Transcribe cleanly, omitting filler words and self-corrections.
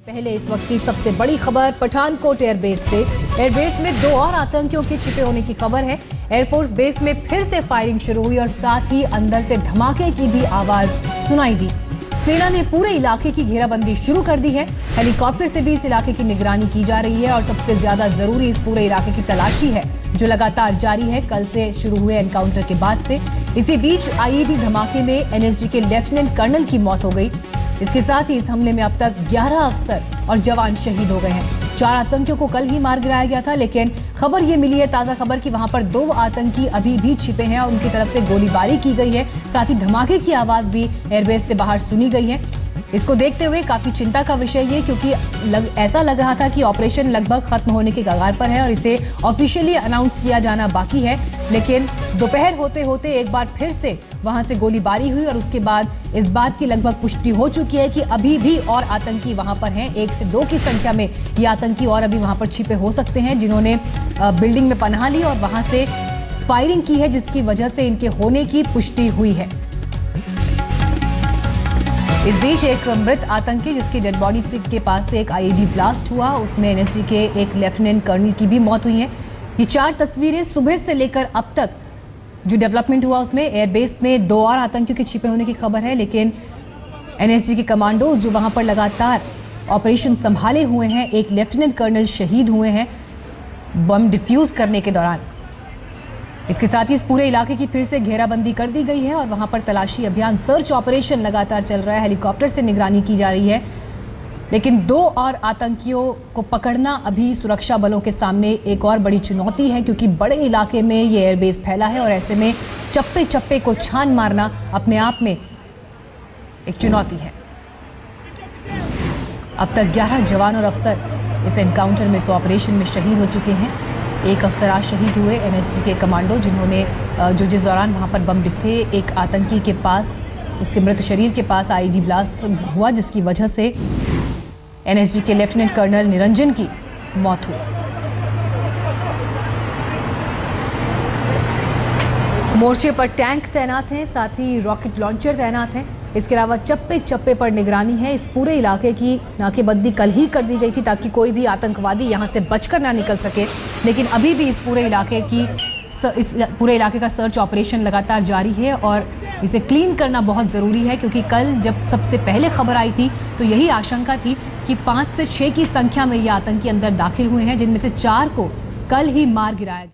पहले इस वक्त की सबसे बड़ी खबर पठानकोट एयरबेस से। एयरबेस में 2 और आतंकियों के छिपे होने की खबर है। एयरफोर्स बेस में फिर से फायरिंग शुरू हुई और साथ ही अंदर से धमाके की भी आवाज सुनाई दी। सेना ने पूरे इलाके की घेराबंदी शुरू कर दी है। हेलीकॉप्टर से भी इस इलाके की निगरानी की जा रही है और सबसे ज्यादा जरूरी इस पूरे इलाके की तलाशी है, जो लगातार जारी है कल से शुरू हुए एनकाउंटर के बाद से। इसी बीच आईईडी धमाके में एनएसजी के लेफ्टिनेंट कर्नल की मौत हो गई। इसके साथ ही इस हमले में अब तक 11 अफसर और जवान शहीद हो गए हैं। 4 आतंकियों को कल ही मार गिराया गया था, लेकिन खबर ये मिली है, ताजा खबर, कि वहां पर 2 आतंकी अभी भी छिपे हैं और उनकी तरफ से गोलीबारी की गई है। साथ ही धमाके की आवाज भी एयरबेस से बाहर सुनी गई है। इसको देखते हुए काफी चिंता का विषय ये, क्योंकि ऐसा लग रहा था कि ऑपरेशन लगभग खत्म होने के कगार पर है और इसे ऑफिशियली अनाउंस किया जाना बाकी है। लेकिन दोपहर होते होते एक बार फिर से वहां से गोलीबारी हुई और उसके बाद इस बात की लगभग पुष्टि हो चुकी है कि अभी भी और आतंकी वहां पर हैं। 1 से 2 की संख्या में ये आतंकी और अभी वहां पर छिपे हो सकते हैं, जिन्होंने बिल्डिंग में पनाह ली और वहां से फायरिंग की है, जिसकी वजह से इनके होने की पुष्टि हुई है। इस बीच एक मृत आतंकी, जिसकी डेड बॉडी के पास से एक आईईडी ब्लास्ट हुआ, उसमें एनएसजी के एक लेफ्टिनेंट कर्नल की भी मौत हुई है। ये 4 तस्वीरें सुबह से लेकर अब तक जो डेवलपमेंट हुआ उसमें एयरबेस में 2 और आतंकियों के छिपे होने की खबर है, लेकिन एनएसजी के कमांडोज जो वहां पर लगातार ऑपरेशन संभाले हुए हैं, एक लेफ्टिनेंट कर्नल शहीद हुए हैं बम डिफ्यूज करने के दौरान। इसके साथ ही इस पूरे इलाके की फिर से घेराबंदी कर दी गई है और वहां पर तलाशी अभियान, सर्च ऑपरेशन लगातार चल रहा है। हेलीकॉप्टर से निगरानी की जा रही है, लेकिन 2 और आतंकियों को पकड़ना अभी सुरक्षा बलों के सामने एक और बड़ी चुनौती है, क्योंकि बड़े इलाके में ये एयरबेस फैला है और ऐसे में चप्पे चप्पे को छान मारना अपने आप में एक चुनौती है। अब तक 11 जवान और अफसर इस एनकाउंटर में, इस ऑपरेशन में शहीद हो चुके हैं। 1 अफसर आज शहीद हुए, एनएसजी के कमांडो, जिन्होंने जिस दौरान वहां पर बम थे, एक आतंकी के पास, उसके मृत शरीर के पास आईईडी ब्लास्ट हुआ, जिसकी वजह से एनएसजी के लेफ्टिनेंट कर्नल निरंजन की मौत हुई। मोर्चे पर टैंक तैनात हैं, साथ ही रॉकेट लॉन्चर तैनात हैं। इसके अलावा चप्पे चप्पे पर निगरानी है। इस पूरे इलाके की नाकेबंदी कल ही कर दी गई थी ताकि कोई भी आतंकवादी यहां से बचकर ना निकल सके, लेकिन अभी भी इस पूरे इलाके का सर्च ऑपरेशन लगातार जारी है और इसे क्लीन करना बहुत ज़रूरी है, क्योंकि कल जब सबसे पहले खबर आई थी तो यही आशंका थी कि 5 से 6 की संख्या में ये आतंकी अंदर दाखिल हुए हैं, जिनमें से 4 को कल ही मार गिराया गया।